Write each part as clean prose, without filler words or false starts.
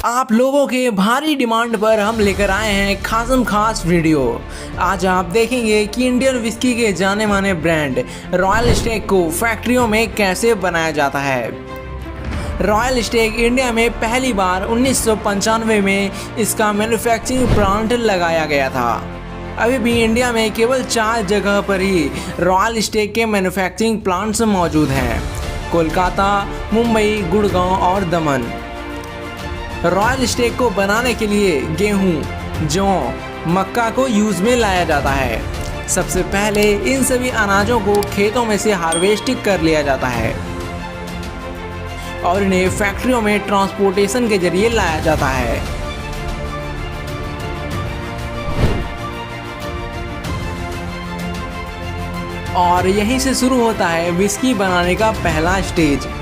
आप लोगों के भारी डिमांड पर हम लेकर आए हैं खासम खास वीडियो। आज आप देखेंगे कि इंडियन विस्की के जाने माने ब्रांड रॉयल स्टेग को फैक्ट्रियों में कैसे बनाया जाता है। रॉयल स्टेग इंडिया में पहली बार 1995 में इसका मैन्युफैक्चरिंग प्लांट लगाया गया था। अभी भी इंडिया में केवल 4 जगह पर ही रॉयल स्टेग के मैन्युफैक्चरिंग प्लांट्स मौजूद हैं: कोलकाता, मुंबई, गुड़गांव और दमन। रॉयल स्टेग को बनाने के लिए गेहूं, जौ, मक्का को यूज में लाया जाता है। सबसे पहले इन सभी अनाजों को खेतों में से हार्वेस्ट कर लिया जाता है और इन्हें फैक्ट्रियों में ट्रांसपोर्टेशन के जरिए लाया जाता है। और यहीं से शुरू होता है विस्की बनाने का पहला स्टेज।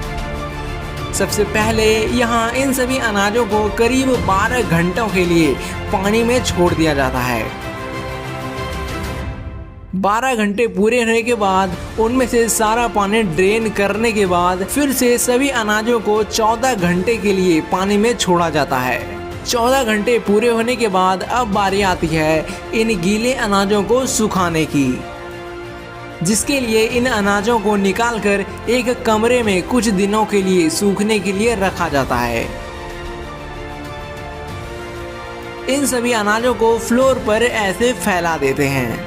सबसे पहले यहाँ इन सभी अनाजों को करीब 12 घंटों के लिए पानी में छोड़ दिया जाता है। 12 घंटे पूरे होने के बाद उनमें से सारा पानी ड्रेन करने के बाद फिर से सभी अनाजों को 14 घंटे के लिए पानी में छोड़ा जाता है। 14 घंटे पूरे होने के बाद अब बारी आती है इन गीले अनाजों को सुखाने की, जिसके लिए इन अनाजों को निकालकर एक कमरे में कुछ दिनों के लिए सूखने के लिए रखा जाता है। इन सभी अनाजों को फ्लोर पर ऐसे फैला देते हैं।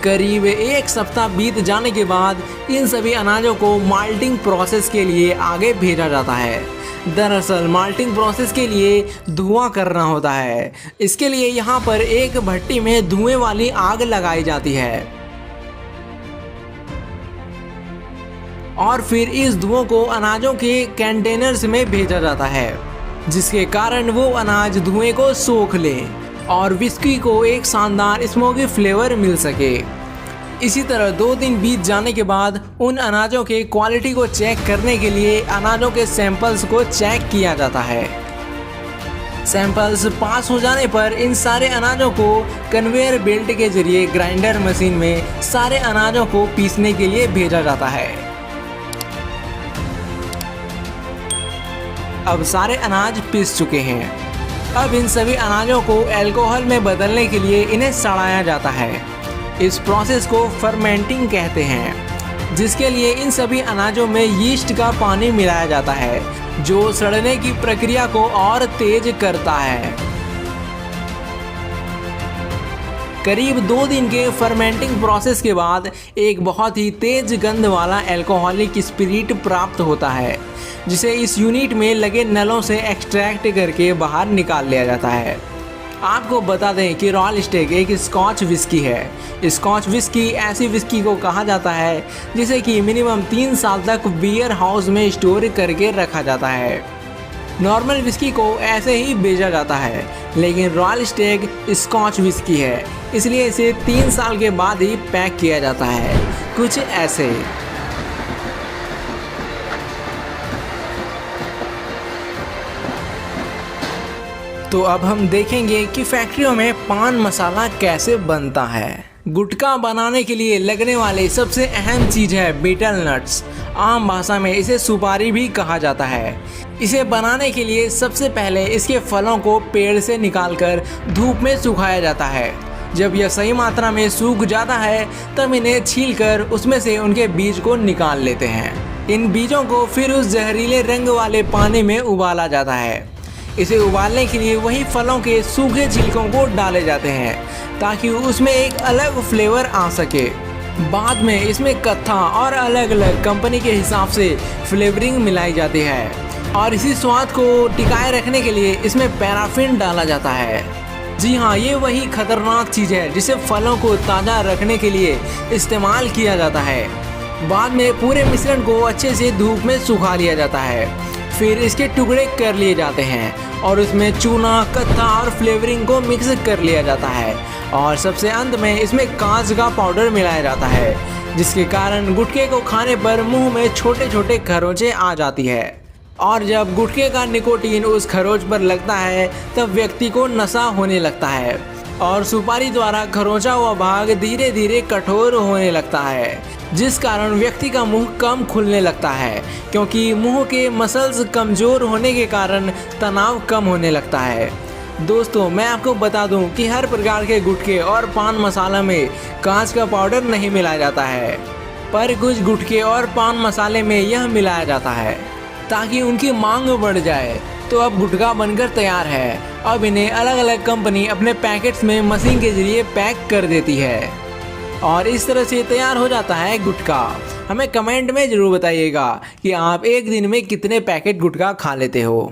करीब 1 सप्ताह बीत जाने के बाद इन सभी अनाजों को माल्टिंग प्रोसेस के लिए आगे भेजा जाता है। दरअसल माल्टिंग प्रोसेस के लिए धुआं करना होता है। इसके लिए यहाँ पर एक भट्टी में धुएं वाली आग लगाई जाती है और फिर इस धुओं को अनाजों के कंटेनर्स में भेजा जाता है, जिसके कारण वो अनाज धुएं को सोख ले और विस्की को एक शानदार स्मोकी फ्लेवर मिल सके। इसी तरह 2 दिन बीत जाने के बाद उन अनाजों के क्वालिटी को चेक करने के लिए अनाजों के सैंपल्स को चेक किया जाता है। सैंपल्स पास हो जाने पर इन सारे अनाजों को कन्वेयर बेल्ट के जरिए ग्राइंडर मशीन में सारे अनाजों को पीसने के लिए भेजा जाता है। अब सारे अनाज पीस चुके हैं। अब इन सभी अनाजों को अल्कोहल में बदलने के लिए इन्हें सड़ाया जाता है। इस प्रोसेस को फर्मेंटिंग कहते हैं, जिसके लिए इन सभी अनाजों में यीस्ट का पानी मिलाया जाता है, जो सड़ने की प्रक्रिया को और तेज करता है। करीब 2 दिन के फर्मेंटिंग प्रोसेस के बाद एक बहुत ही तेज गंध वाला अल्कोहलिक स्पिरिट प्राप्त होता है, जिसे इस यूनिट में लगे नलों से एक्सट्रैक्ट करके बाहर निकाल लिया जाता है। आपको बता दें कि रॉयल स्टेग एक स्कॉच विस्की है। स्कॉच विस्की ऐसी विस्की को कहा जाता है जिसे कि मिनिमम 3 साल तक बियर हाउस में स्टोर करके रखा जाता है। नॉर्मल विस्की को ऐसे ही बेचा जाता है, लेकिन रॉयल स्टेग स्कॉच विस्की है, इसलिए इसे 3 साल के बाद ही पैक किया जाता है, कुछ ऐसे। तो अब हम देखेंगे कि फैक्ट्रियों में पान मसाला कैसे बनता है। गुटखा बनाने के लिए लगने वाले सबसे अहम चीज़ है बीटल नट्स। आम भाषा में इसे सुपारी भी कहा जाता है। इसे बनाने के लिए सबसे पहले इसके फलों को पेड़ से निकालकर धूप में सुखाया जाता है। जब यह सही मात्रा में सूख जाता है तब इन्हें छीलकर उसमें से उनके बीज को निकाल लेते हैं। इन बीजों को फिर उस जहरीले रंग वाले पानी में उबाला जाता है। इसे उबालने के लिए वही फलों के सूखे छिलकों को डाले जाते हैं ताकि उसमें एक अलग फ्लेवर आ सके। बाद में इसमें कत्था और अलग अलग कंपनी के हिसाब से फ्लेवरिंग मिलाई जाती है और इसी स्वाद को टिकाए रखने के लिए इसमें पैराफिन डाला जाता है। जी हाँ, ये वही खतरनाक चीज़ है जिसे फलों को ताज़ा रखने के लिए इस्तेमाल किया जाता है। बाद में पूरे मिश्रण को अच्छे से धूप में सुखा लिया जाता है, फिर इसके टुकड़े कर लिए जाते हैं और उसमें चूना, कत्था और फ्लेवरिंग को मिक्स कर लिया जाता है और सबसे अंत में इसमें कांच का पाउडर मिलाया जाता है, जिसके कारण गुटखे को खाने पर मुंह में छोटे छोटे खरोंचे आ जाती है और जब गुटखे का निकोटीन उस खरोंच पर लगता है तब व्यक्ति को नशा होने लगता है। और सुपारी द्वारा खरोंचा हुआ भाग धीरे धीरे कठोर होने लगता है, जिस कारण व्यक्ति का मुंह कम खुलने लगता है, क्योंकि मुंह के मसल्स कमजोर होने के कारण तनाव कम होने लगता है। दोस्तों, मैं आपको बता दूं कि हर प्रकार के गुटखे और पान मसाला में कांच का पाउडर नहीं मिलाया जाता है, पर कुछ गुटखे और पान मसाले में यह मिलाया जाता है ताकि उनकी मांग बढ़ जाए। तो अब गुटखा बनकर तैयार है। अब इन्हें अलग अलग कंपनी अपने पैकेट्स में मशीन के जरिए पैक कर देती है और इस तरह से तैयार हो जाता है गुटखा। हमें कमेंट में ज़रूर बताइएगा कि आप एक दिन में कितने पैकेट गुटखा खा लेते हो।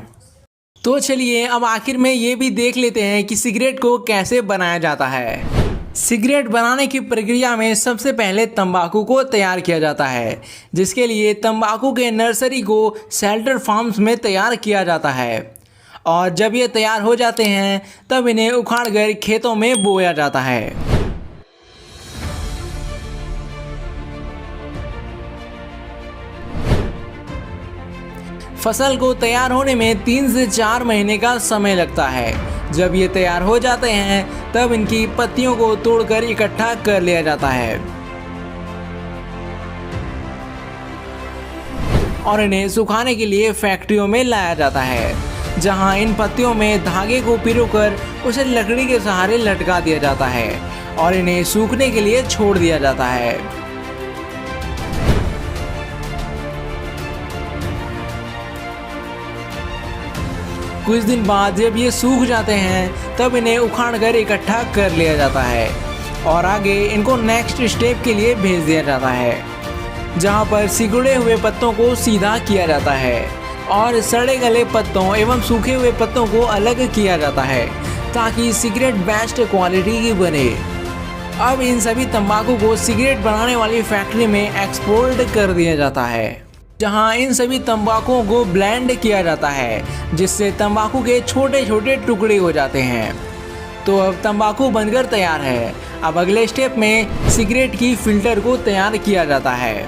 तो चलिए अब आखिर में ये भी देख लेते हैं कि सिगरेट को कैसे बनाया जाता है। सिगरेट बनाने की प्रक्रिया में सबसे पहले तंबाकू को तैयार किया जाता है, जिसके लिए तंबाकू के नर्सरी को शेल्टर फार्म्स में तैयार किया जाता है और जब ये तैयार हो जाते हैं तब इन्हें उखाड़कर खेतों में बोया जाता है। फसल को तैयार होने में 3 से 4 महीने का समय लगता है। जब ये तैयार हो जाते हैं तब इनकी पत्तियों को तोड़कर इकट्ठा कर लिया जाता है और इन्हें सुखाने के लिए फैक्ट्रियों में लाया जाता है, जहां इन पत्तियों में धागे को पिरोकर उसे लकड़ी के सहारे लटका दिया जाता है और इन्हें सूखने के लिए छोड़ दिया जाता है। कुछ दिन बाद जब ये सूख जाते हैं तब इन्हें उखाड़कर इकट्ठा कर लिया जाता है और आगे इनको नेक्स्ट स्टेप के लिए भेज दिया जाता है, जहां पर सिकुड़े हुए पत्तों को सीधा किया जाता है और सड़े गले पत्तों एवं सूखे हुए पत्तों को अलग किया जाता है ताकि सिगरेट बेस्ट क्वालिटी की बने। अब इन सभी तंबाकू को सिगरेट बनाने वाली फैक्ट्री में एक्सपोर्ट कर दिया जाता है, जहां इन सभी तंबाकुओं को ब्लेंड किया जाता है, जिससे तंबाकू के छोटे छोटे टुकड़े हो जाते हैं। तो अब तंबाकू बनकर तैयार है। अब अगले स्टेप में सिगरेट की फिल्टर को तैयार किया जाता है।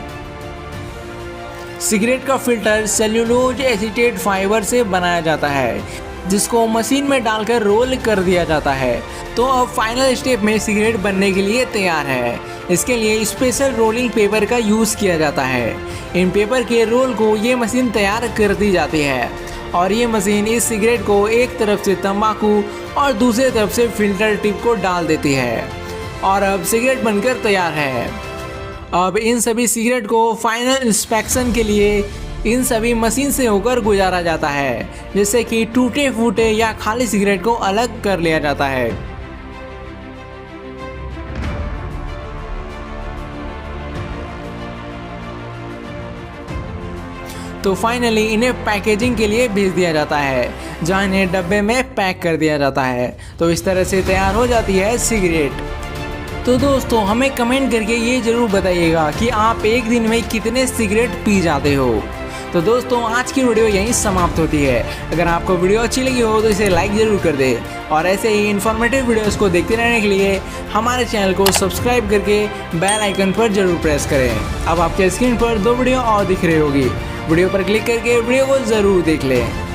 सिगरेट का फिल्टर सेल्यूलोज एसीटेट फाइबर से बनाया जाता है, जिसको मशीन में डालकर रोल कर दिया जाता है। तो अब फाइनल स्टेप में सिगरेट बनने के लिए तैयार है। इसके लिए स्पेशल रोलिंग पेपर का यूज़ किया जाता है। इन पेपर के रोल को ये मशीन तैयार कर दी जाती है और ये मशीन इस सिगरेट को एक तरफ से तंबाकू और दूसरी तरफ से फिल्टर टिप को डाल देती है और अब सिगरेट बनकर तैयार है। अब इन सभी सिगरेट को फाइनल इंस्पेक्शन के लिए इन सभी मशीन से होकर गुजारा जाता है, जिससे कि टूटे फूटे या खाली सिगरेट को अलग कर लिया जाता है। तो फाइनली इन्हें पैकेजिंग के लिए भेज दिया जाता है, जहां इन्हें डब्बे में पैक कर दिया जाता है। तो इस तरह से तैयार हो जाती है सिगरेट। तो दोस्तों, हमें कमेंट करके ये ज़रूर बताइएगा कि आप एक दिन में कितने सिगरेट पी जाते हो। तो दोस्तों, आज की वीडियो यहीं समाप्त होती है। अगर आपको वीडियो अच्छी लगी हो तो इसे लाइक ज़रूर कर दे और ऐसे ही इन्फॉर्मेटिव वीडियोस को देखते रहने के लिए हमारे चैनल को सब्सक्राइब करके बेल आइकन पर जरूर प्रेस करें। अब आपके स्क्रीन पर 2 वीडियो और दिख रही होगी। वीडियो पर क्लिक करके वीडियो को ज़रूर देख लें।